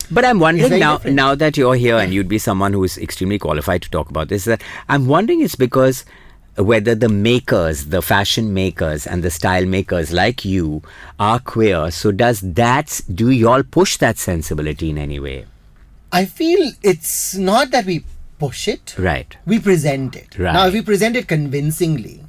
But I'm wondering different. now that you're here and you'd be someone who is extremely qualified to talk about this, that I'm wondering it's because whether the makers, the fashion makers and the style makers like you are queer. So do you all push that sensibility in any way? I feel it's not that we push it. Right. We present it. Right. Now, if we present it convincingly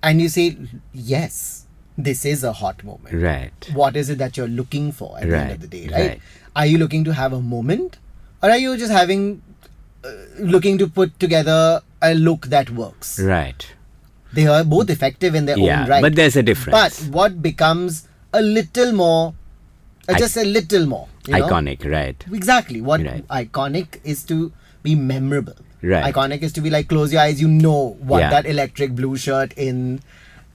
and you say, yes, this is a hot moment. Right. What is it that you're looking for at the end of the day, right? Right. Are you looking to have a moment? Or are you just looking to put together a look that works? Right. They are both effective in their own right. But there's a difference. But what becomes a little more, just a little more. Iconic, right. Exactly. What Right. iconic is to be memorable. Right. Iconic is to be like, close your eyes, you know what Yeah. that electric blue shirt in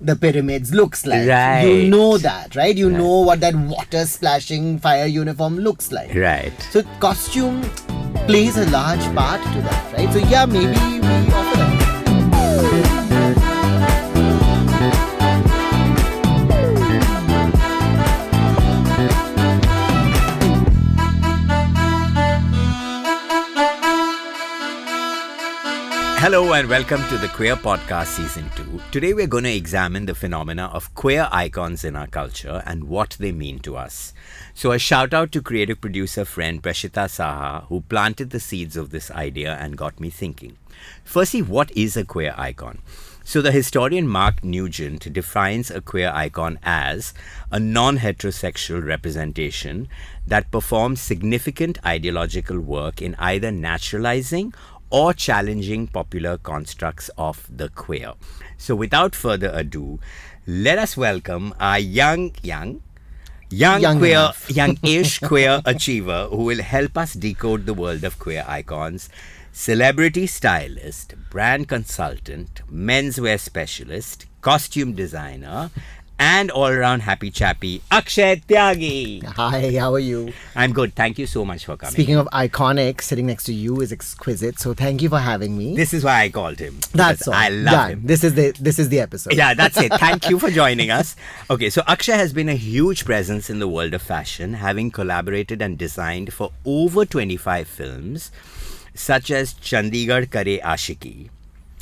the pyramids looks like. Right. You know that, right? You Right. know what that water splashing fire uniform looks like. Right. So costume plays a large part to that, right? So yeah, maybe we offer that. Hello and welcome to the Queer Podcast Season 2. Today we're going to examine the phenomena of queer icons in our culture and what they mean to us. So a shout out to creative producer friend Prashita Saha, who planted the seeds of this idea and got me thinking. Firstly, what is a queer icon? So the historian Mark Nugent defines a queer icon as a non-heterosexual representation that performs significant ideological work in either naturalizing or challenging popular constructs of the queer. So without further ado, let us welcome our youngish queer achiever who will help us decode the world of queer icons, celebrity stylist, brand consultant, menswear specialist, costume designer, and all-around happy chappy, Akshay Tyagi. Hi, how are you? I'm good. Thank you so much for coming. Speaking of iconic, sitting next to you is exquisite. So thank you for having me. This is why I called him. That's all. I love him. This is the episode. Yeah, that's it. Thank you for joining us. Okay, so Akshay has been a huge presence in the world of fashion, having collaborated and designed for over 25 films, such as Chandigarh Kare Aashiki.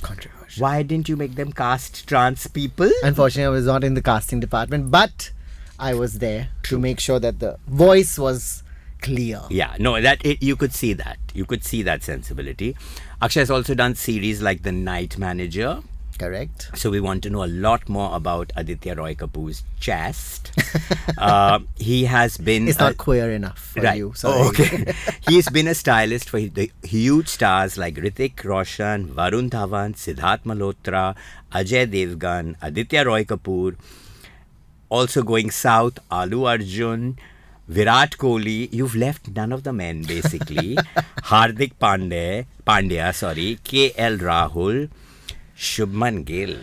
Controversial. Why didn't you make them cast trans people? Unfortunately, I was not in the casting department, but I was there to make sure that the voice was clear. Yeah, no, you could see that. You could see that sensibility. Akshay has also done series like The Night Manager. Correct. So we want to know a lot more about Aditya Roy Kapoor's chest. He has been... It's not queer enough for you. Sorry. Oh, okay. He's been a stylist for the huge stars like Hrithik Roshan, Varun Dhawan, Siddharth Malhotra, Ajay Devgan, Aditya Roy Kapoor. Also going south, Alu Arjun, Virat Kohli. You've left none of the men basically. Hardik Pandya, KL Rahul, Shubman Gill,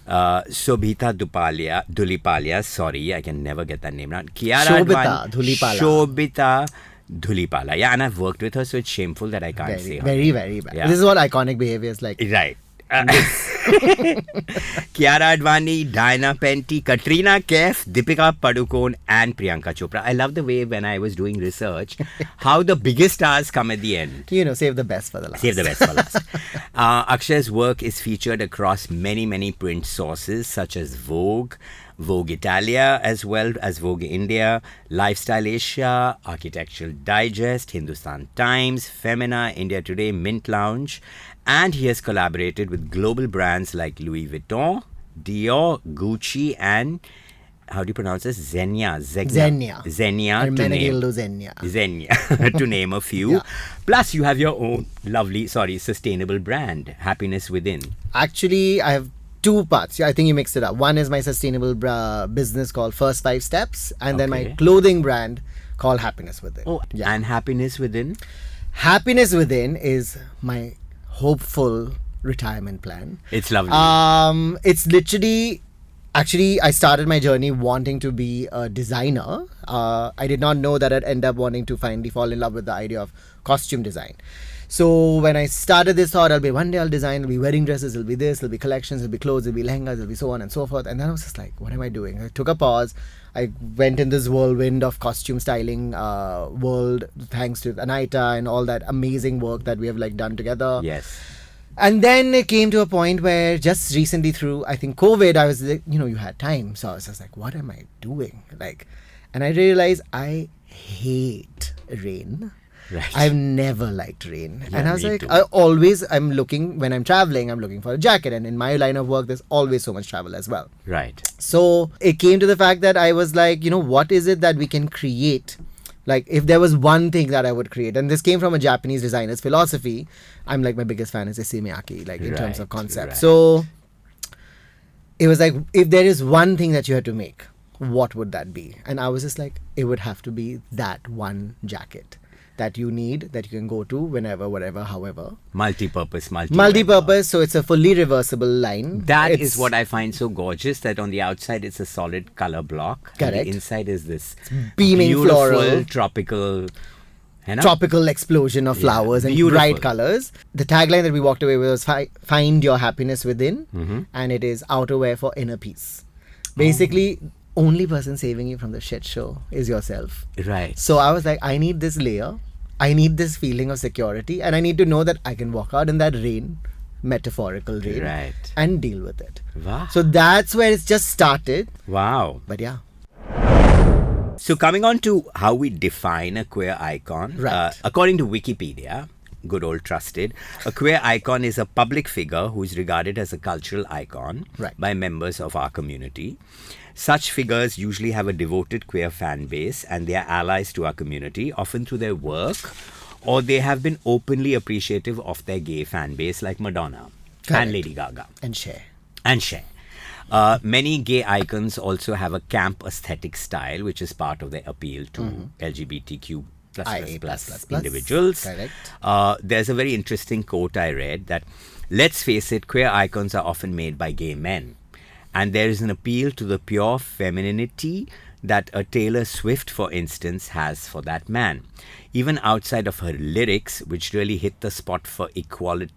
Shobita Dhulipalia, sorry, I can never get that name now. Shobita Dhulipala. Yeah, and I've worked with her, so it's shameful that I can't say her. Very, very bad. Yeah. This is what iconic behavior is like. Right. Kiara Advani, Diana Penty, Katrina Kaif, Deepika Padukone and Priyanka Chopra. I love the way when I was doing research, how the biggest stars come at the end. Save the best for the last. Save the best for last. Akshay's work is featured across many print sources such as Vogue, Vogue Italia, as well as Vogue India, Lifestyle Asia, Architectural Digest, Hindustan Times, Femina, India Today, Mint Lounge, and he has collaborated with global brands like Louis Vuitton, Dior, Gucci, and how do you pronounce this? Xenia, to name a few. Yeah. Plus, you have your own sustainable brand, Happiness Within. Actually, I have two parts. I think you mixed it up. One is my sustainable business called First 5 Steps, and then my clothing brand called Happiness Within. Oh, yeah. And Happiness Within? Happiness Within is my hopeful retirement plan. It's lovely. It's literally... Actually, I started my journey wanting to be a designer. I did not know that I'd end up wanting to finally fall in love with the idea of costume design. So when I started this thought, one day I'll design, it'll be wedding dresses, it'll be this, it'll be collections, it'll be clothes, it'll be lehengas, it'll be so on and so forth. And then I was just like, what am I doing? I took a pause. I went in this whirlwind of costume styling world, thanks to Anaita and all that amazing work that we have like done together. Yes. And then it came to a point where just recently through, I think, COVID, I was like, you had time. So I was just like, what am I doing? And I realized I hate rain. Right. I've never liked rain. Yeah, and I was me like, too. I'm looking, when I'm traveling, I'm looking for a jacket. And in my line of work, there's always so much travel as well. Right. So it came to the fact that I was like, what is it that we can create? Like, if there was one thing that I would create, and this came from a Japanese designer's philosophy, I'm like, my biggest fan is Issey Miyake, like in terms of concept. Right. So it was like, if there is one thing that you had to make, what would that be? And I was just like, it would have to be that one jacket that you need, that you can go to whenever, whatever, however. Multi-purpose. So it's a fully reversible line. That is what I find so gorgeous, that on the outside it's a solid color block. Correct. And the inside is this beaming beautiful, floral, tropical explosion of flowers and bright colors. The tagline that we walked away with was find your happiness within, and it is outerwear for inner peace. Basically, only person saving you from the shit show is yourself. Right. So I was like, I need this layer. I need this feeling of security, and I need to know that I can walk out in that rain, metaphorical rain, Right. and deal with it. Wow. So that's where it's just started. Wow. But yeah. So coming on to how we define a queer icon. Right. According to Wikipedia, good old trusted, a queer icon is a public figure who is regarded as a cultural icon by members of our community. Such figures usually have a devoted queer fan base, and they are allies to our community, often through their work, or they have been openly appreciative of their gay fan base, like Madonna and Lady Gaga. And Cher. Many gay icons also have a camp aesthetic style, which is part of their appeal to LGBTQ plus individuals. There's a very interesting quote I read that, let's face it, queer icons are often made by gay men. And there is an appeal to the pure femininity that a Taylor Swift, for instance, has for that man. Even outside of her lyrics, which really hit the spot for equally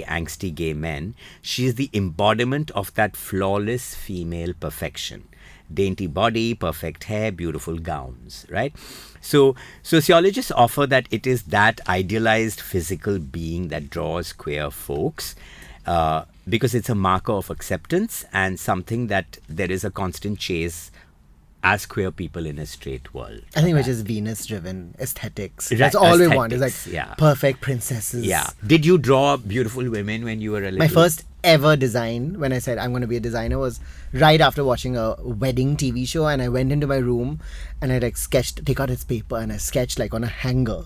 angsty gay men, she is the embodiment of that flawless female perfection. Dainty body, perfect hair, beautiful gowns, right? So sociologists offer that it is that idealized physical being that draws queer folks, because it's a marker of acceptance and something that there is a constant chase as queer people in a straight world. I think we're just Venus-driven aesthetics. Right. That's all we want. It's like perfect princesses. Yeah. Did you draw beautiful women when you were a little? My first ever design, when I said I'm going to be a designer, was right after watching a wedding TV show, and I went into my room and I take out its paper and I sketched like on a hanger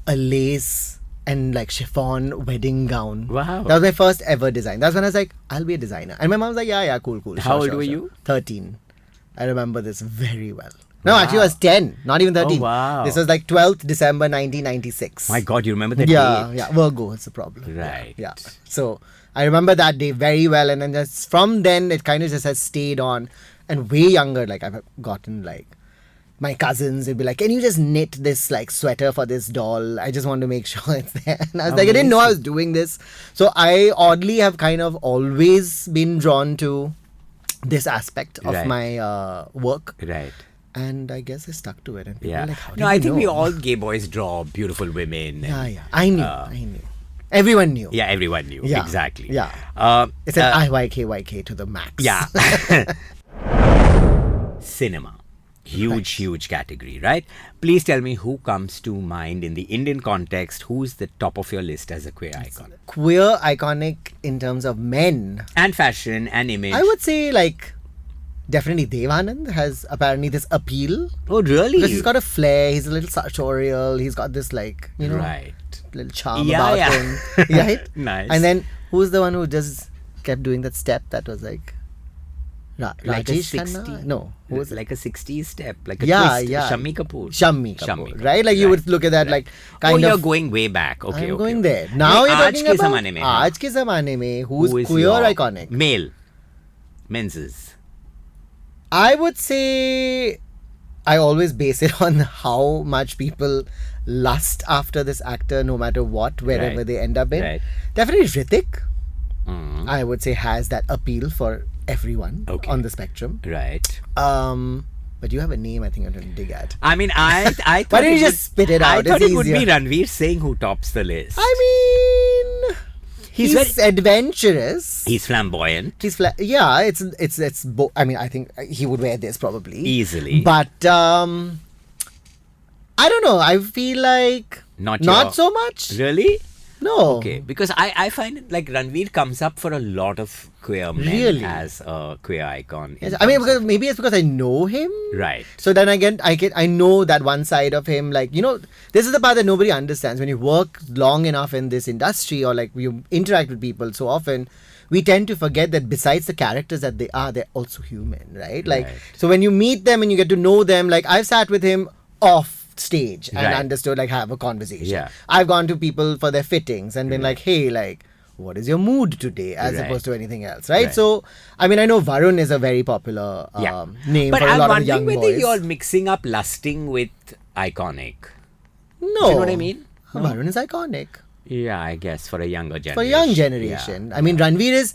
a lace and like chiffon wedding gown. Wow. That was my first ever design. That's when I was like, I'll be a designer. And my mom was like, yeah, cool. How old were you? 13. I remember this very well. No, actually I was 10, not even 13. Oh, wow. This was like 12th December 1996. My God, you remember the date? Yeah, Virgo, it's a problem. Right. Yeah. So I remember that day very well, and then just from then it kind of just has stayed on. And way younger, like I've gotten like my cousins would be like, can you just knit this like sweater for this doll? I just want to make sure it's there. And I was like, I didn't know I was doing this. So I oddly have kind of always been drawn to this aspect of my work. Right. And I guess I stuck to it. And people were like, how did I you think know? we all gay boys draw beautiful women. Yeah. I knew. Everyone knew. Yeah, everyone knew. Yeah. Exactly. Yeah. It's an IYK to the max. Yeah. Cinema. Huge category, right? Please tell me who comes to mind in the Indian context. Who's the top of your list as a queer icon? Queer iconic in terms of men. And fashion and image. I would say like definitely Dev Anand has apparently this appeal. Oh, really? Because he's got a flair. He's a little sartorial. He's got this like, little charm about him. Right? Nice. And then who's the one who just kept doing that step that was like like Rajesh a 60, Khanna? No. Who was like a 60s step, like a twist. Shammi Kapoor. Shammi Kapoor, right? Like you would look at that like kind of. you're going way back. Okay, I'm going there. Now you're talking about Aaj ke zamane mein who's queer iconic? Male. Men's. I would say I always base it on how much people lust after this actor no matter what, wherever Right. they end up in. Right. Definitely Hrithik, Mm. I would say, has that appeal for everyone Okay. on the spectrum. Right. But you have a name I think I'm going to dig at. I mean, I thought Why don't you it just spit it I out? thought It's it would be easier. Ranveer Singh who tops the list. I mean, he's adventurous. He's flamboyant. Yeah, I mean, I think he would wear this probably Easily. But I don't know. I feel like Not so much. Really? No. Okay, because I find it like Ranveer comes up for a lot of queer men Really? as a queer icon. in Yes, I mean, terms because maybe it's because I know him. Right. So then again, I know that one side of him. Like, this is the part that nobody understands. When you work long enough in this industry, or like you interact with people so often, we tend to forget that besides the characters that they are, they're also human, right? Like, Right. so when you meet them and you get to know them, like I've sat with him off stage and Right. understood, like, have a conversation. Yeah. I've gone to people for their fittings and been like, hey, like, what is your mood today, as Right. opposed to anything else, right? Right. So, I mean, I know Varun is a very popular Yeah. name But for a I'm lot of wondering young whether boys. you're mixing up lusting with iconic. No. Do you know what I mean? Varun is iconic Yeah, I guess for a younger generation. for a young generation. Yeah. I mean, Ranveer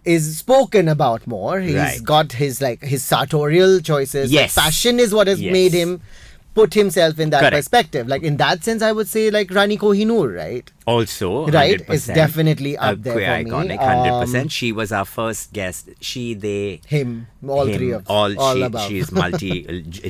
is spoken about more. He's Right. got his sartorial choices. Like, Yes. fashion is what has Yes. made him put himself in that Correct. perspective. Like, in that sense, I would say like Rani Kohinoor, right? Also, Right, 100%, it's definitely up there queer for me. iconic, 100%. She was our first guest. She, they, Him, all him, three of all above. she's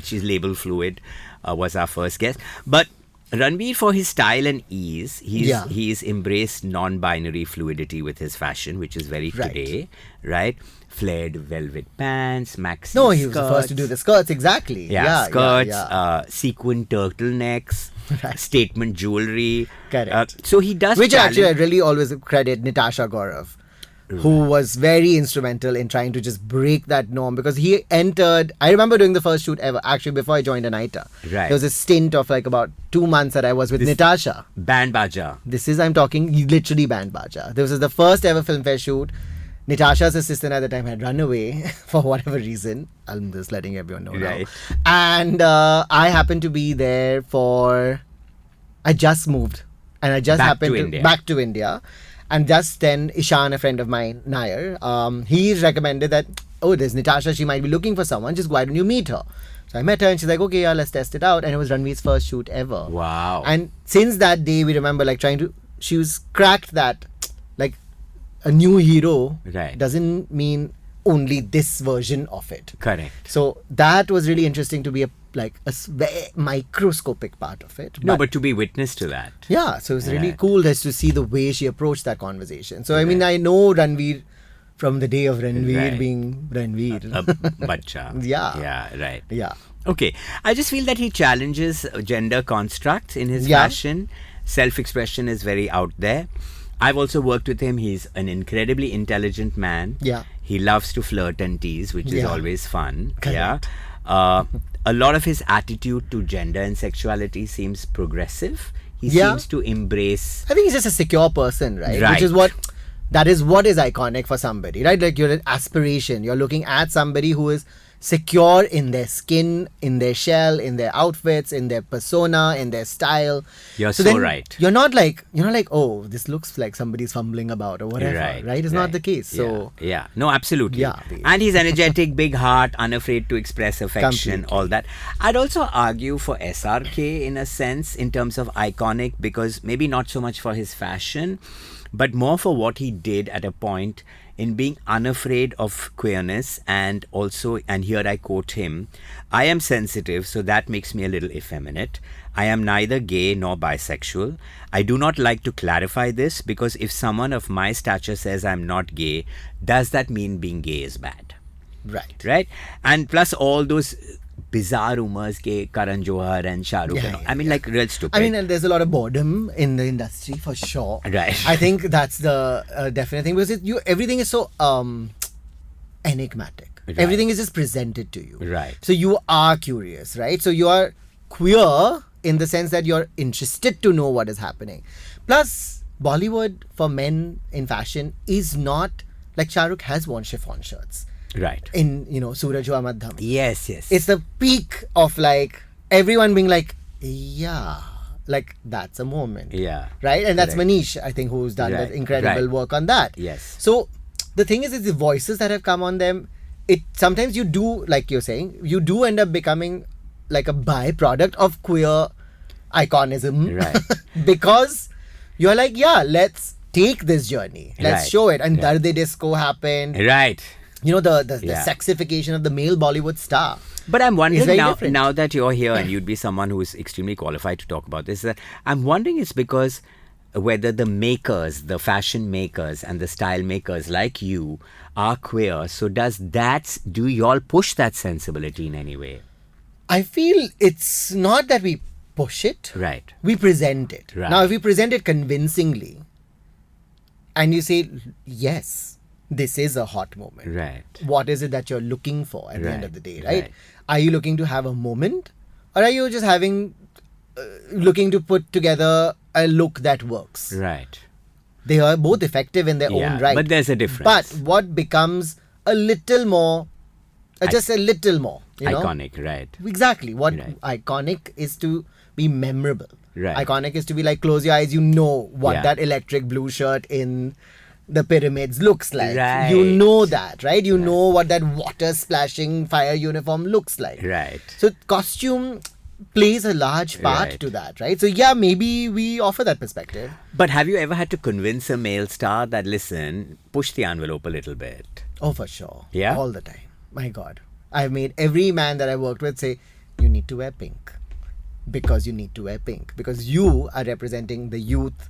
she's label fluid. Was our first guest, but Ranveer, for his style and ease, he's embraced non-binary fluidity with his fashion, which is very Right. today, right? Flared velvet pants, maxi No, he was the skirts. first to do the skirts, exactly. Yeah, skirts, yeah. sequin turtlenecks, Right. statement jewelry. Correct. So he does. Which actually I challenge- really always credit Natasha Gaurav, who was very instrumental in trying to just break that norm, because he entered. I remember doing the first shoot ever, actually, before I joined Anaita. Right. There was a stint of like about 2 months that I was with Natasha. Band Baja. I'm talking literally band baja. This was the first ever filmfare shoot. Natasha's assistant at the time had run away for whatever reason. I'm just letting everyone know Right. now. And I happened to be there for. I just moved, and I just Back happened to to India. back to India. And just then, Ishan, a friend of mine, Nair, he recommended that, oh, there's Natasha, she might be looking for someone, just why don't you meet her? So I met her and she's like, okay, yeah, let's test it out. And it was Ranveer's first shoot ever. Wow. And since that day, we remember like she was cracked that like a new hero Right. doesn't mean only this version of it. Correct. So that was really interesting to be a very microscopic part of it. No, but to be witness to that. Yeah, so it's really Right. cool just to see the way she approached that conversation. So I mean, I know Ranveer from the day of Ranveer Right. being Ranveer. Bacha. Yeah. Yeah, right. Yeah. Okay. I just feel that he challenges gender constructs in his Yeah. fashion. Self-expression is very out there. I've also worked with him. He's an incredibly intelligent man. Yeah. He loves to flirt and tease, which is Yeah. always fun. Correct. Yeah. A lot of his attitude to gender and sexuality seems progressive. He Yeah. seems to embrace. I think he's just a secure person, right? Right. Which is that is what is iconic for somebody, right? Like, you're an aspiration. You're looking at somebody who is secure in their skin, in their shell, in their outfits, in their persona, in their style. You're so then right. You're not like, oh, this looks like somebody's fumbling about or whatever, right? It's not the case. So yeah. No, absolutely. Yeah. And he's energetic, big heart, unafraid to express affection, Completely. all that. I'd also argue for SRK in a sense, in terms of iconic, because maybe not so much for his fashion, but more for what he did at a point in being unafraid of queerness. And also, and here I quote him, I am sensitive, so that makes me a little effeminate. I am neither gay nor bisexual. I do not like to clarify this, because if someone of my stature says I'm not gay, does that mean being gay is bad? Right? And plus all those bizarre rumors ke Karan Johar and Shah Rukh and all. I mean, like, real stupid. I mean, there's a lot of boredom in the industry for sure. Right. I think that's the definite thing, because everything is so enigmatic. Right. Everything is just presented to you. Right. So you are curious, right? So you are queer in the sense that you're interested to know what is happening. Plus, Bollywood for men in fashion is not like Shah Rukh has worn chiffon shirts Right. in Suraj Hua Madham. Yes. It's the peak of like everyone being like, yeah, like that's a moment. Yeah. Right? And that's Correct. Manish, I think, who's done Right. that incredible Right. work on that. Yes. So the thing is the voices that have come on them, it sometimes you do, like you're saying, you do end up becoming like a byproduct of queer iconism. Right. Because you're like, yeah, let's take this journey. Let's Right. show it. And Right. Darde Disco happened. Right. You know, the Yeah. sexification of the male Bollywood star. But I'm It's wondering very now, different. now that you're here and you'd be someone who's extremely qualified to talk about this, that I'm wondering it's because whether the makers, the fashion makers and the style makers like you are queer. So do y'all push that sensibility in any way? I feel it's not that we push it. Right. We present it. Right. Now, if we present it convincingly and you say, yes, this is a hot moment. Right. What is it that you're looking for at the end Right, of the day, right? right. Are you looking to have a moment, or are you just looking to put together a look that works? Right. They are both effective in their Yeah, own right. but there's a difference. But what becomes a little more, just a little more, you know? Iconic, right. Exactly. What Right. iconic is to be memorable. Right. Iconic is to be like, close your eyes, you know what Yeah. that electric blue shirt in the pyramids looks like. Right. You know that, right? You know what that water splashing fire uniform looks like. Right. So costume plays a large part Right. to that, right? So yeah, maybe we offer that perspective. But have you ever had to convince a male star that, listen, push the envelope a little bit? Oh, for sure. Yeah? All the time. My God. I've made every man that I worked with say, you need to wear pink. Because you need to wear pink. Because you are representing the youth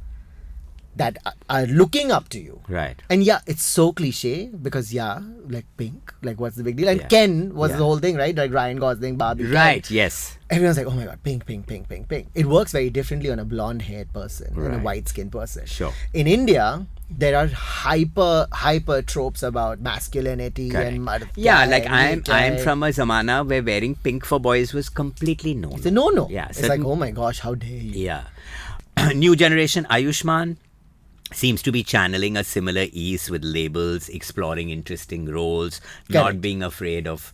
that are looking up to you. Right. And yeah, it's so cliche because yeah, like pink, like what's the big deal? And Yeah. Ken was Yeah. the whole thing, right? Like Ryan Gosling, Barbie. Ken. Right, yes. Everyone's like, oh my God, pink, pink, pink, pink, pink. It works very differently on a blonde-haired person and a Right. white-skinned person. Sure. In India, there are hyper tropes about masculinity Correct. and mud. Yeah, like I'm from a zamana where wearing pink for boys was completely no. It's a no-no. Yeah, It's like, oh my gosh, how dare you? Yeah. New generation Ayushman seems to be channeling a similar ease with labels, exploring interesting roles, not Correct. being afraid of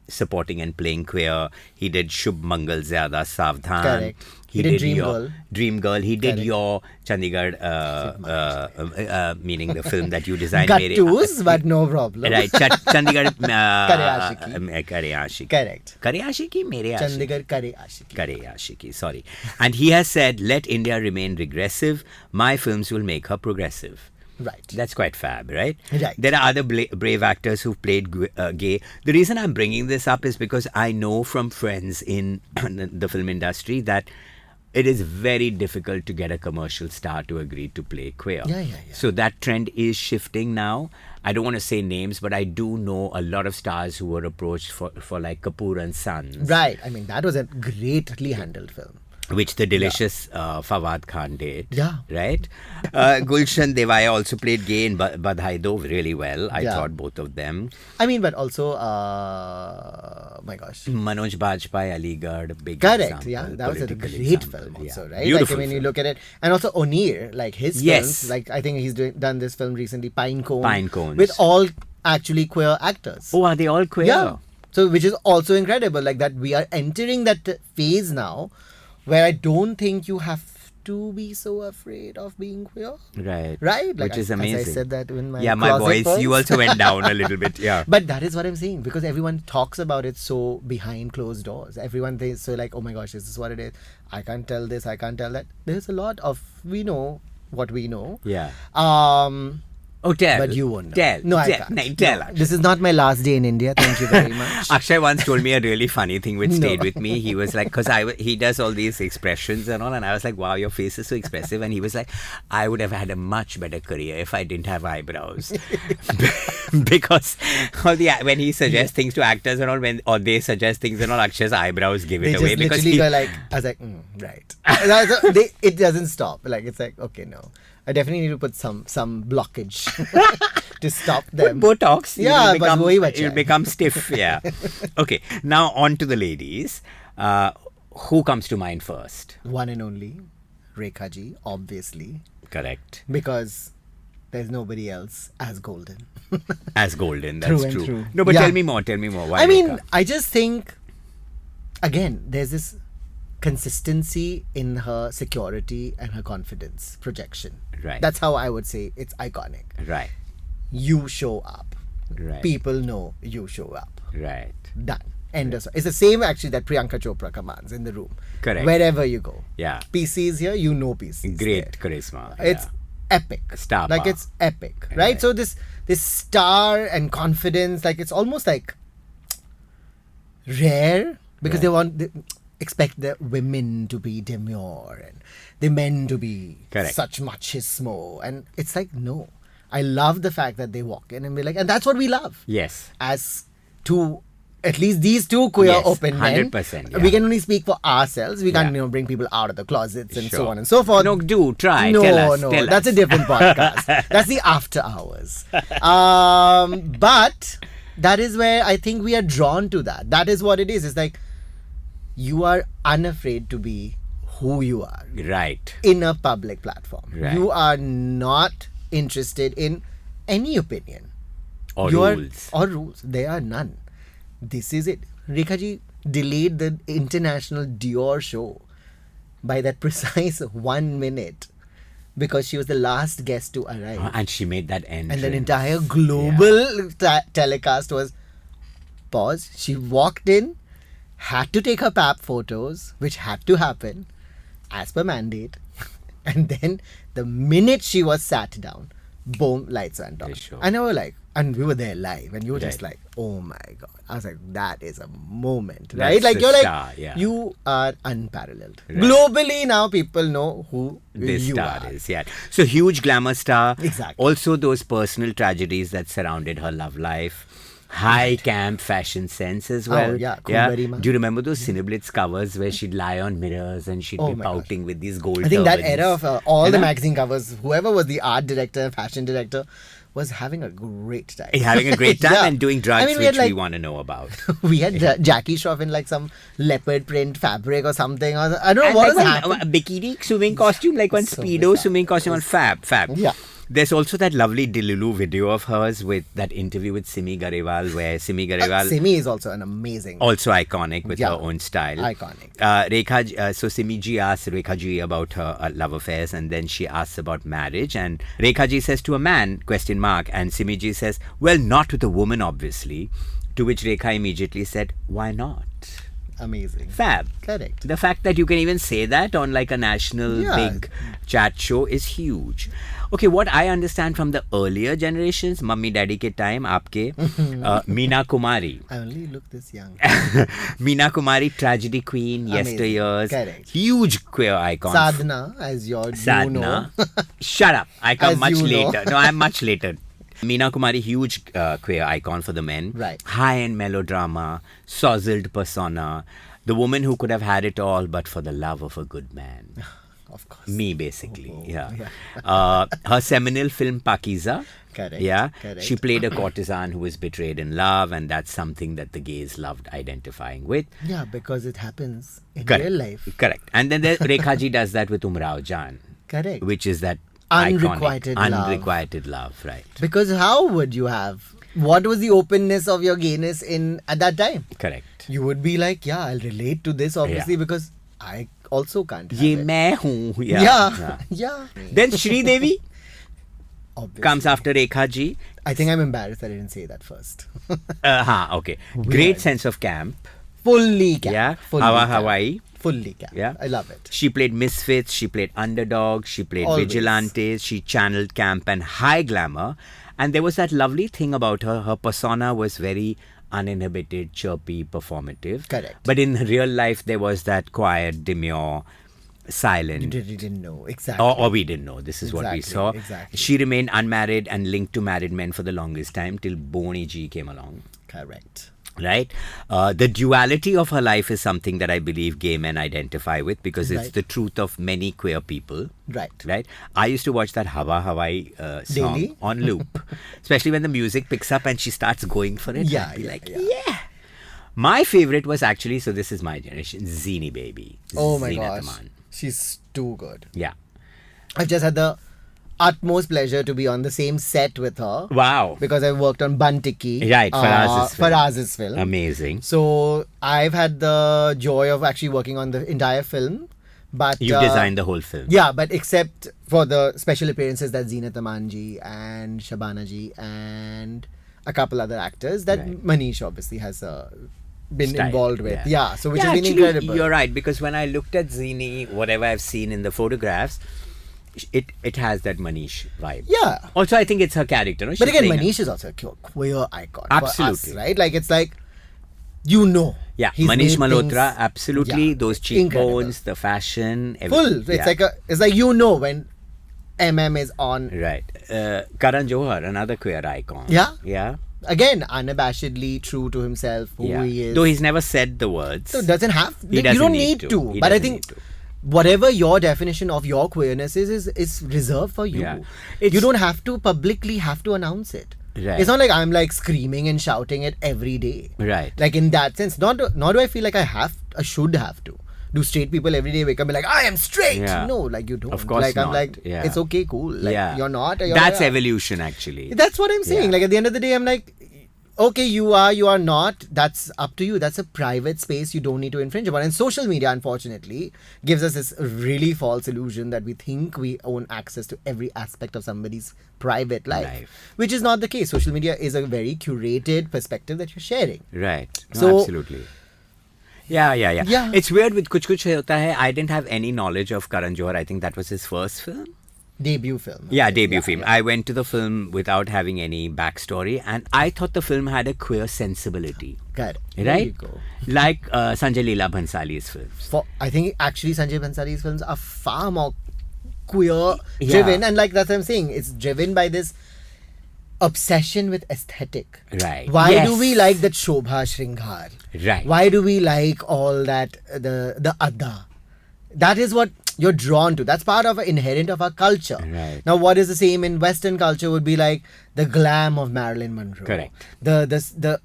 supporting and playing queer. He did Shubh Mangal Zyada Savdhan. Correct. He did Dream your Girl. Dream Girl. He did Correct. your Chandigarh, meaning the film that you designed. Gattus, but no problem. Right, Chandigarh. Kare Aashiki. Kare Aashiki. Correct. Kare Aashiki, Mere Aashiki. Chandigarh Kare Aashiki. Kare Aashiki, sorry. And he has said, let India remain regressive. My films will make her progressive. Right. That's quite fab, right? Right. There are other brave actors who've played gay. The reason I'm bringing this up is because I know from friends in the film industry that it is very difficult to get a commercial star to agree to play queer. Yeah. So that trend is shifting now. I don't want to say names, but I do know a lot of stars who were approached for like Kapoor and Sons. Right. I mean, that was a greatly handled film. Which the delicious Fawad Khan did. Yeah. Right? Gulshan Devaya also played gay in Badhai Do really well. I Yeah. thought both of them. I mean, but also, my gosh. Manoj Bajpayee, Aligarh, big Correct, example, yeah, that was a political great example. film Yeah. also, right? Beautiful Like when you film. look at it, and also O'Neill, like his Yes. films, like I think he's done this film recently, Pine Cone, Pine Cones. with all actually queer actors. Oh, are they all queer? Yeah, so which is also incredible, like that we are entering that phase now, where I don't think you have to be so afraid of being queer. Right. Right? Like Which is as amazing. I said that in my yeah, my closet voice, you first. also went down a little bit. Yeah. But that is what I'm saying, because everyone talks about it so behind closed doors. Everyone thinks so like, oh my gosh, this is what it is. I can't tell this, I can't tell that. There's a lot of, we know what we know. Yeah. Oh, tell. but you won't know. Tell. No, I tell. can't. No, tell. No, this is not my last day in India. Thank you very much. Akshay once told me a really funny thing which No. stayed with me. He was like, because he does all these expressions and all, and I was like, wow, your face is so expressive. And he was like, I would have had a much better career if I didn't have eyebrows. Because when he suggests things to actors and all, or they suggest things and all, Akshay's eyebrows give They it just away. Because literally go like, I was like, right. And it doesn't stop. Like, it's like, okay, no. I definitely need to put some blockage to stop them. Botox, Yeah, you'll become, but wohi bacha you'll hai. become stiff. Yeah. Okay. Now on to the ladies. Who comes to mind first? One and only, Rekha ji, obviously. Correct. Because there's nobody else as golden. As golden, that's True and true. true. No, but Yeah. tell me more. Why I mean, Rekha? I just think, again, there's this consistency in her security and her confidence projection. Right. That's how I would say it's iconic. Right. You show up. Right. People know you show up. Right. Done. End of story. It's the same actually that Priyanka Chopra commands in the room. Correct. Wherever you go. Yeah. PC is here, you know PC is Great there. charisma. It's yeah. epic. Star Like power. it's epic. Right? Right. So this star and confidence, like it's almost like rare because they expect the women to be demure and the men to be Correct. such machismo, and it's like no. I love the fact that they walk in and be like, and that's what we love. Yes. As two, at least these two queer Yes, open men, 100%, yeah. we can only speak for ourselves. We can't, Yeah. bring people out of the closets and so Sure. on and so forth. No, do try. No, Tell us. no, Tell that's us. a different podcast. That's the after hours. But that is where I think we are drawn to that. That is what it is. It's like you are unafraid to be who you are Right. in a public platform. Right. You are not interested in any opinion. Or You are- rules. or rules. There are none. This is it. Rekha ji delayed the international Dior show by that precise 1 minute because she was the last guest to arrive. And she made that And entrance. the entire global telecast was pause. She walked in, had to take her pap photos, which had to happen as per mandate. And then the minute she was sat down, boom, lights went on. Sure. And I was like, and we were there live, and you were just Right. like, oh my God. I was like, that is a moment, That's right? Like, a you're star, like, yeah. you are unparalleled. Right. Globally now, people know who This you star are. is, yeah. So huge glamour star. Exactly. Also those personal tragedies that surrounded her love life. High camp fashion sense as well. Oh, yeah, Kumbari Ma. Do you remember those Cineblitz covers where she'd lie on mirrors and she'd Oh be my gosh. pouting with these gold I think that turbans? era of all You the know? magazine covers, whoever was the art director, fashion director, was having a great time. Having a great time Yeah. and doing drugs, I mean, we which had we like want to know about. we had Jackie Shroff in like some leopard print fabric or something. Or, I don't know what was happening. A bikini swimming costume, like one So speedo bizarre. swimming costume on Fab. Yeah. There's also that lovely Delulu video of hers with that interview with Simi Garewal, where Simi Garewal, Simi is also an amazing, also iconic with Yeah. her own style. iconic. So Simi ji asks Rekha ji about her love affairs, and then she asks about marriage, and Rekha ji says to a man, ? And Simi ji says, well, not with a woman, obviously. To which Rekha immediately said, why not? Amazing. Fab. Correct. The fact that you can even say that on like a national Yeah. big chat show is huge. Okay, what I understand from the earlier generations, mummy daddy ke time, aapke, Meena Kumari. I only look this young. Meena Kumari, tragedy queen, Amazing. yesteryears, Correct. huge queer icon. Sadhana, as your Sadhana. you know. Shut up. I come As much you know. later. No, I'm much later. Meena Kumari, huge queer icon for the men. Right. High-end melodrama, sozzled persona. The woman who could have had it all but for the love of a good man. Of course. Me, basically. Oh, yeah. yeah. Her seminal film, Pakiza. Correct. Yeah. Correct. She played a courtesan who was betrayed in love, and that's something that the gays loved identifying with. Yeah, because it happens in Correct. real life. Correct. And then Rekha ji does that with Umrao Jan, Correct. which is that Unrequited iconic, love. unrequited love, right? Because how would you have? What was the openness of your gayness in at that time? Correct. You would be like, yeah, I'll relate to this obviously Yeah. because I also can't have Ye it. main hoon. Yeah. Yeah. Then Shri Devi Obviously. comes after Rekha ji. I think I'm embarrassed that I didn't say that first. Okay. Great sense of camp. Fully cap. Yeah. Fully Hawa cap. Hawaii. Fully cap. Yeah. I love it. She played misfits, she played underdogs, she played Always. vigilantes, she channeled camp and high glamour. And there was that lovely thing about her. Her persona was very uninhibited, chirpy, performative. Correct. But in real life, there was that quiet, demure, silent. You didn't know. Exactly. Or we didn't know. This is what we Exactly, saw. exactly. She remained unmarried and linked to married men for the longest time till Boni ji came along. Correct. Right? The duality of her life is something that I believe gay men identify with because it's Right. the truth of many queer people. Right. Right? I used to watch that Hawa Hawaii song Daily? on loop, especially when the music picks up and she starts going for it. Yeah, I'd be yeah, like, yeah. yeah. My favorite was actually, so this is my generation, Zini Baby. Oh my Zeenat gosh. Aman. She's too good. Yeah. I've just had the utmost pleasure to be on the same set with her. Wow. Because I worked on Bantiki. Right, Faraz's film. Amazing. So I've had the joy of actually working on the entire film. But You designed the whole film. Yeah, but except for the special appearances that Zeenat Amanji and Shabana ji and a couple other actors that Right. Manish obviously has been Style, involved with. yeah. So which has been actually, incredible. You're right, because when I looked at Zini, whatever I've seen in the photographs, it has that Manish vibe. Yeah. Also, I think it's her character. No? But She's again, playing Manish is also a queer icon Absolutely. for us, right? Like, it's like, you know. Yeah, he's Manish made things- Malhotra, absolutely. Yeah, Those cheekbones, incredible. the fashion, Full. It's like you know when MM is on. Right. Karan Johar, another queer icon. Yeah. Yeah. Again, unabashedly true to himself, who Yeah. he is. Though he's never said the words. So doesn't have. He You doesn't don't need need to. to. He But I doesn't think need to. whatever your definition of your queerness is reserved for you. Yeah. You don't have to publicly have to announce it. Right. It's not like I'm like screaming and shouting it every day. Right. Like in that sense, not do I feel like I should have to. Do straight people every day wake up and be like, I am straight? Yeah. No, like you don't. Of course like I'm not. like, Yeah. it's okay, cool. Like yeah. you're not. That's evolution, actually. That's what I'm saying. Yeah. Like at the end of the day, I'm like, okay, you are not. That's up to you. That's a private space you don't need to infringe upon. And social media, unfortunately, gives us this really false illusion that we think we own access to every aspect of somebody's private life. Which is not the case. Social media is a very curated perspective that you're sharing. Right. No, So- absolutely. Yeah. Yeah. It's weird with Kuch Kuch Hota Hai. I didn't have any knowledge of Karan Johar. I think that was his first film. Debut film. Yeah, debut film. I went to the film without having any backstory, and I thought the film had a queer sensibility. Good. There Right? you go. Like Sanjay Leela Bhansali's films. I think actually Sanjay Bhansali's films are far more queer Yeah. driven, and like that's what I'm saying. It's driven by this obsession with aesthetic. Right. Why Yes. do we like that Shobha Shringhar? Right. Why do we like all that the Adda? That is what you're drawn to. That's part of inherent of our culture. Right. Now, what is the same in Western culture would be like the glam of Marilyn Monroe. Correct. The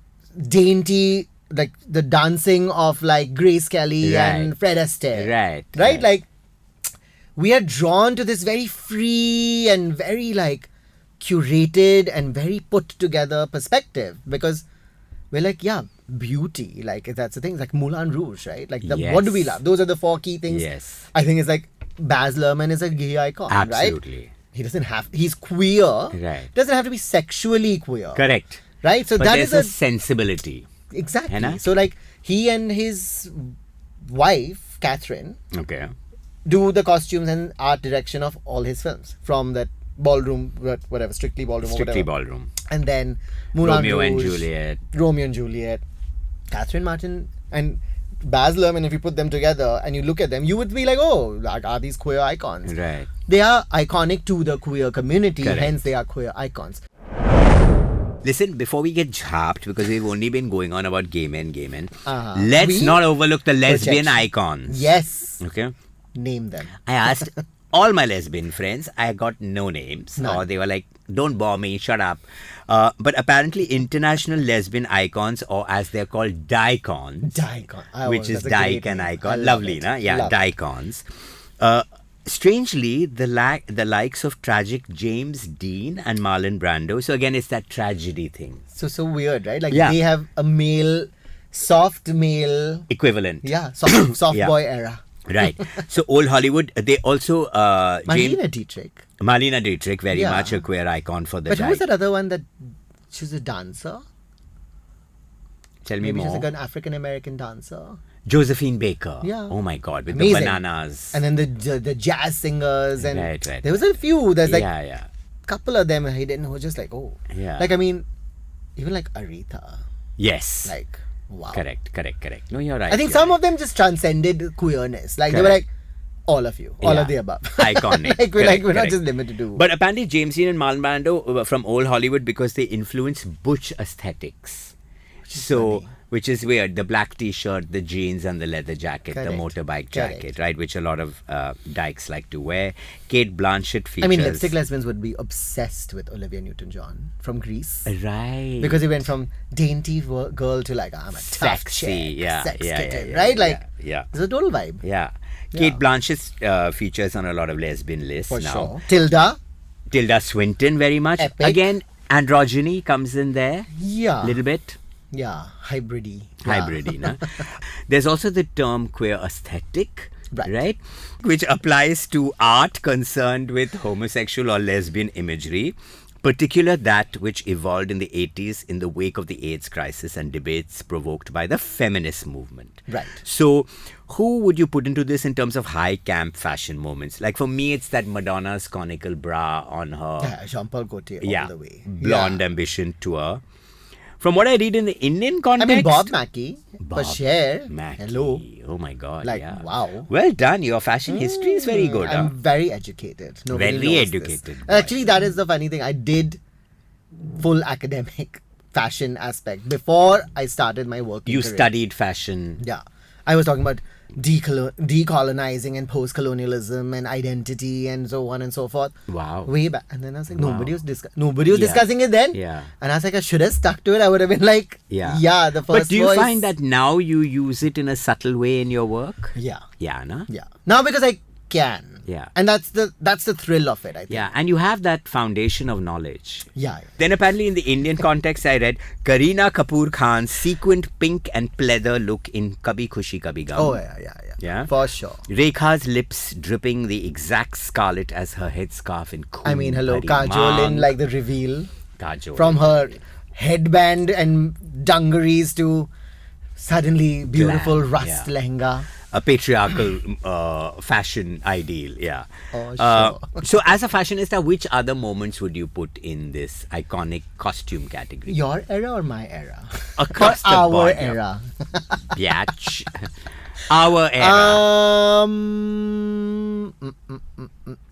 dainty, like the dancing of like Grace Kelly Right. and Fred Astaire. Right. Right? Like we are drawn to this very free and very like curated and very put together perspective because we're like, yeah, beauty. Like that's the thing. It's like Moulin Rouge, right? Like what do we Yes. love? Those are the four key things. Yes. I think it's like Baz Luhrmann is a gay icon, right? Absolutely. He doesn't have. He's queer. Right. Doesn't have to be sexually queer. Correct. Right. So But that there's is a sensibility. exactly. Hai na? So like he and his wife Catherine Okay. do the costumes and art direction of all his films from that ballroom, whatever, Strictly Ballroom, Strictly or whatever. Ballroom. And then Moulin Romeo and Rouge, Juliet. Romeo and Juliet, Catherine Martin and Baz Luhrmann. If you put them together and you look at them, you would be like, oh, like, are these queer icons? Right. They are iconic to the queer community, Correct. hence they are queer icons. Listen, before we get japped, because we've only been going on about gay men, Uh-huh. let's We- not overlook the lesbian Projection. icons. Yes, Okay. name them. I asked all my lesbian friends. I got no names. None. Or they were like, don't bore me, shut up. But apparently international lesbian icons, or as they're called, dicons, Dicon. which is That's a great dyke and name. I icon. love Lovely, it. na? Yeah, Love it. dicons. Strangely, the likes of tragic James Dean and Marlon Brando. So again, it's that tragedy thing. So weird, right? Like Yeah. they have a soft male, Equivalent. yeah, soft Yeah. boy era. Right. So old Hollywood, they also Marlena Dietrich. Marlena Dietrich, very Yeah. much a queer icon for the But who was dyke. that other one that she's a dancer? Tell me Maybe she's more. like an African American dancer. Josephine Baker. Yeah. Oh my God, with Amazing. the bananas. And then the jazz singers and Right. there was a few. There's like yeah. couple of them hidden who were just like, oh, Yeah. like I mean, even like Aretha, Yes. like wow. Correct. No, you're right. I think you're some right. of them just transcended queerness. Like they were Correct. like, all of you, all Yeah. of the above. Iconic. like we're not Correct. just limited to. But apparently James Dean and Marlon Brando were from old Hollywood because they influenced butch aesthetics. funny. Which is weird. The black t-shirt, the jeans and the leather jacket, the Correct. motorbike Correct. jacket, right? Which a lot of dykes like to wear. Kate Blanchett features. I mean, lipstick lesbians would be obsessed with Olivia Newton-John from Greece. Right. Because he went from dainty girl to like, I'm a tough Sexy, chick, yeah, sex yeah, kitten, yeah, right? yeah, Like, yeah. it's a total vibe. Yeah. Yeah. Kate Blanchett features on a lot of lesbian lists For now. sure. Tilda. Tilda Swinton very much. Epic. Again, androgyny comes in there Yeah. a little bit. Yeah. Hybridy. Hybridy, na? There's also the term queer aesthetic, Right. which applies to art concerned with homosexual or lesbian imagery, particular that which evolved in the 80s in the wake of the AIDS crisis and debates provoked by the feminist movement. Right. So, who would you put into this in terms of high camp fashion moments? Like for me, it's that Madonna's conical bra on her Yeah, Jean-Paul Gaultier all the way. Blonde Yeah. Ambition tour. From what I read in the Indian I context, mean, Bob Mackie, for Bob Cher. Mackie. Hello. Oh my God. Like, yeah. wow. Well done. Your fashion history is very good. I'm very educated. Nobody Very knows educated, this. boy. Actually, that is the funny thing. I did full academic fashion aspect before I started my working You career. studied fashion. Yeah. I was talking about decolonizing and post-colonialism and identity and so on and so forth. Wow. Way back. And then I was like, Wow. nobody was Yeah. discussing it then. Yeah. And I was like, I should have stuck to it. I would have been like, Yeah. the first But do you voice. find that now you use it in a subtle way in your work? Yeah. Yeah, na? Yeah. Now because I can. Yeah. And that's the thrill of it, I think. Yeah, and you have that foundation of knowledge. Yeah. Then apparently in the Indian context, I read Kareena Kapoor Khan's sequined pink and pleather look in Kabhi Khushi Kabhi Gum. Oh, yeah. Yeah? For sure. Rekha's lips dripping the exact scarlet as her headscarf in Khoon I mean, hello, Bhari Kajol in Maang. like the reveal. Kajol. From her headband and dungarees to suddenly beautiful Glam, rust yeah. lehenga. A patriarchal fashion ideal, yeah. Oh, sure. So as a fashionista, which other moments would you put in this iconic costume category? Your era or my era? Across or the our board, era? Biatch. Our era.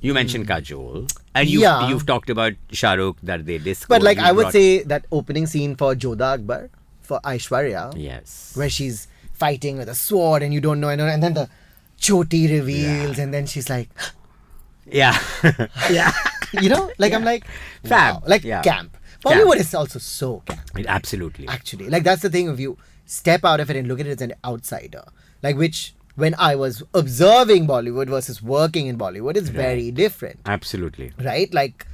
You mentioned Kajol. And Yeah. you've talked about Shah Rukh, Darde Disco. But like You I would brought- say that opening scene for Jodha Akbar, for Aishwarya, Yes. where she's fighting with a sword and you don't know, and then the choti reveals and then she's like, Yeah. Yeah. you know, like I'm like, Fab. wow. Like Yeah. camp. Bollywood is also so camp. Absolutely. Actually, like that's the thing, if you step out of it and look at it as an outsider, like which when I was observing Bollywood versus working in Bollywood, it's very different, Absolutely. right? Like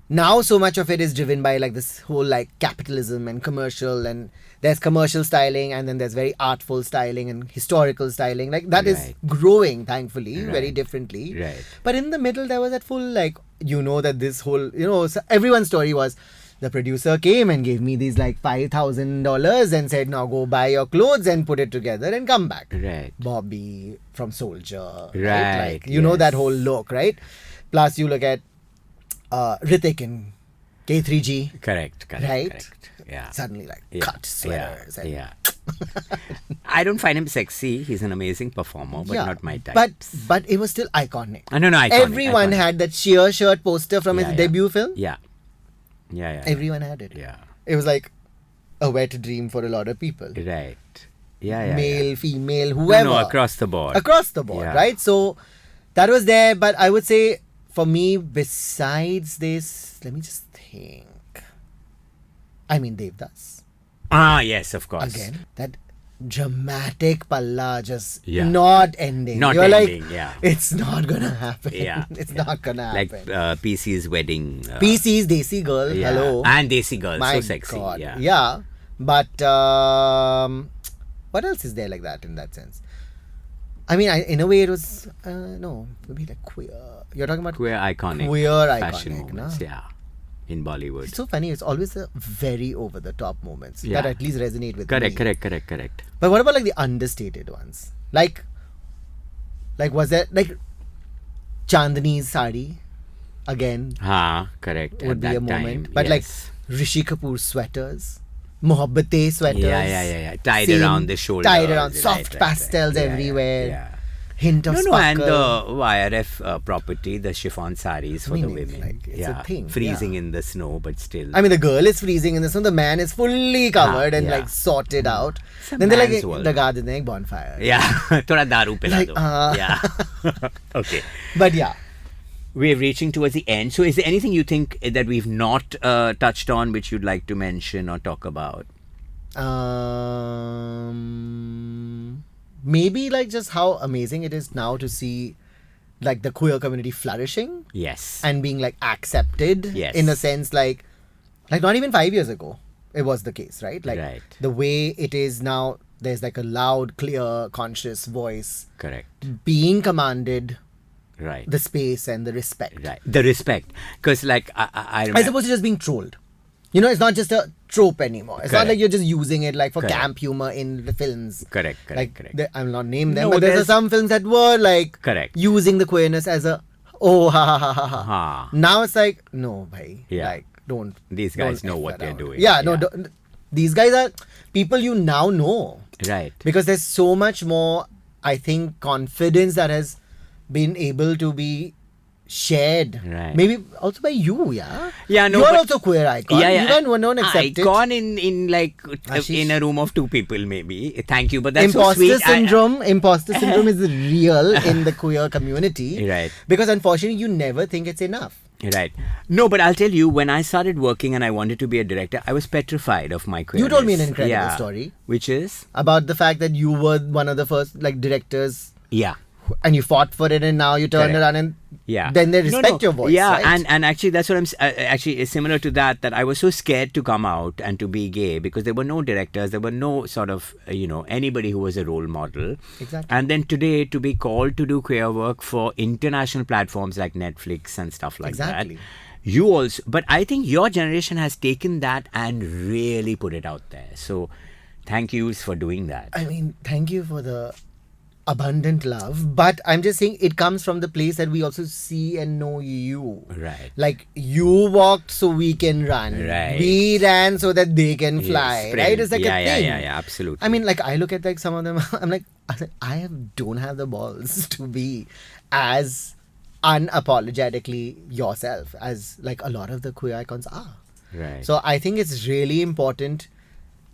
now so much of it is driven by like this whole like capitalism and commercial, and there's commercial styling and then there's very artful styling and historical styling, like that is Right. growing thankfully very Right. differently. Right. But in the middle there was that full like, you know, that this whole, you know, so everyone's story was the producer came and gave me these like $5,000 and said, now go buy your clothes and put it together and come back. Right. Bobby from Soldier. Right, Like, you know, yes. that whole look, right? Plus you look at Hrithik in K3G. Correct. Right? Correct. Yeah. Suddenly like Yeah. cut sweaters. and- Yeah. I don't find him sexy. He's an amazing performer, but not my type. But it was still iconic. no, iconic. Everyone iconic. had that sheer shirt poster from his Yeah, yeah. debut film. Yeah. Yeah. Everyone had it. Yeah. It was like a wet dream for a lot of people. Right. Yeah. Male, yeah. female, whoever. No, across the board. Across the board, Yeah. right? So that was there. But I would say for me, besides this, let me just think. I mean, Devdas. Yes, of course. Again, that dramatic palla just Yeah. not ending. Not You're ending, like, yeah. it's not gonna happen. Yeah. It's yeah. not gonna Like happen. PC's wedding. PC's Desi Girl, Yeah. hello. And Desi Girl, My so sexy. God. Yeah. But what else is there like that in that sense? I mean, in a way, it was no, maybe like queer. You're talking about Queer iconic. Queer fashion iconic, moments. na? Yeah. In Bollywood. It's so funny. It's always the very over the top moments Yeah. that at least resonate with Correct, me. correct. But what about like the understated ones? Like was there like Chandani's sari again Correct. would At be that a moment. time, But yes. like Rishi Kapoor's sweaters, Mohabbatein sweaters. Yeah. Tied same, around the shoulders. Tied around, right, soft right, pastels right. Yeah, everywhere. Yeah. Hint of No, and sparkle. the YRF property, the chiffon saris for I the mean, it's women. like, it's a thing, Freezing yeah. in the snow, but still. I mean, the girl is freezing in this one. The man is fully covered and yeah. like sorted out. It's a Then they're like, man's world. the garden, like bonfire. yeah. Thoda daru pila Like, do. uh, Yeah. Okay. But yeah. We're reaching towards the end. So is there anything you think that we've not touched on which you'd like to mention or talk about? Maybe like just how amazing it is now to see like the queer community flourishing Yes. and being like accepted Yes. in a sense, like not even 5 years ago it was the case, right? Like Right. the way it is now, there's like a loud, clear, conscious voice Correct. being commanded Right. the space and the respect. Right. The respect. Because, like, I I remember. suppose it's just being trolled. You know, it's not just a trope anymore. It's not Correct. like you're just using it like for Correct. camp humor in the films. Correct. Like, Correct. I'll not name them, No, but there's there's- some films that were like Correct. using the queerness as a oh ha ha ha ha ha. Ha. Now it's like no, bhai. Yeah. Like don't. These guys don't know F what that they're out. doing. Yeah, no. Yeah. These guys are people you now know Right. because there's so much more. I think confidence that has been able to be shared. Right. Maybe also by you, yeah. Yeah, no, You're but- also queer icon. Yeah, yeah. You don't accept it. Icon in like Ashish. in a room of 2 people, maybe. Thank you, but that's so Imposter sweet. syndrome. Imposter syndrome is real in the queer community. Right. Because unfortunately, you never think it's enough. Right. No, but I'll tell you, when I started working and I wanted to be a director, I was petrified of my queerness. You told me an incredible Yeah. story Which is? about the fact that you were one of the first like directors, Yeah. and you fought for it, and now you turn Correct. around and Yeah. then they No, respect no. your voice. Yeah, right? and actually that's what I'm actually it's similar to that I was so scared to come out and to be gay because there were no directors, there were no sort of anybody who was a role model. Exactly. And then today to be called to do queer work for international platforms like Netflix and stuff like Exactly. that. You also, but I think your generation has taken that and really put it out there. So thank you for doing that. I mean, thank you for the abundant love, but I'm just saying it comes from the place that we also see and know you. Right. Like you walked so we can run. Right. We ran so that they can fly. Sprint. Right? It's like yeah, a thing. Yeah, absolutely. I mean, like I look at like some of them. I'm like, don't have the balls to be as unapologetically yourself as like a lot of the queer icons are. right. So I think it's really important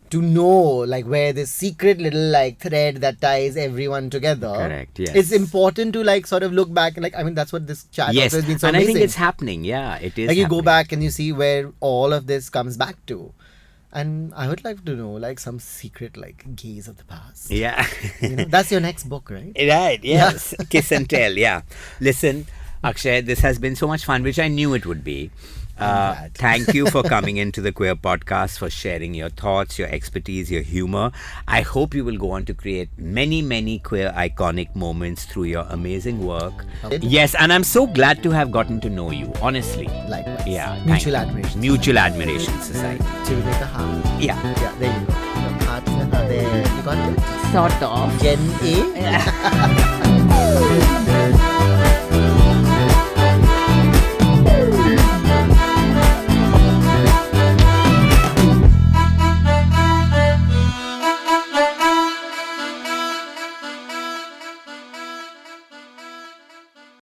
to know like where this secret little like thread that ties everyone together. Correct, yes. It's important to like sort of look back and like I mean that's what this chat yes, also has been so and amazing. I think it's happening. Yeah, it is. Like you go happening. back and you see where all of this comes back to. And I would like to know like some secret like gaze of the past. Yeah. You know, that's your next book, right? Right, yes. Kiss and tell, yeah. Listen, Akshay, this has been so much fun, which I knew it would be. glad. Thank you for coming into the Queer Podcast, for sharing your thoughts, your expertise, your humor. I hope you will go on to create many, many queer iconic moments through your amazing work. Yes, and I'm so glad to have gotten to know you, honestly. Likewise. Yeah. thank Mutual you. admiration. Mutual Admiration Society. Should we make a heart? Yeah. Yeah, there you go. The hearts are there. You got it? Sort of. Gen A?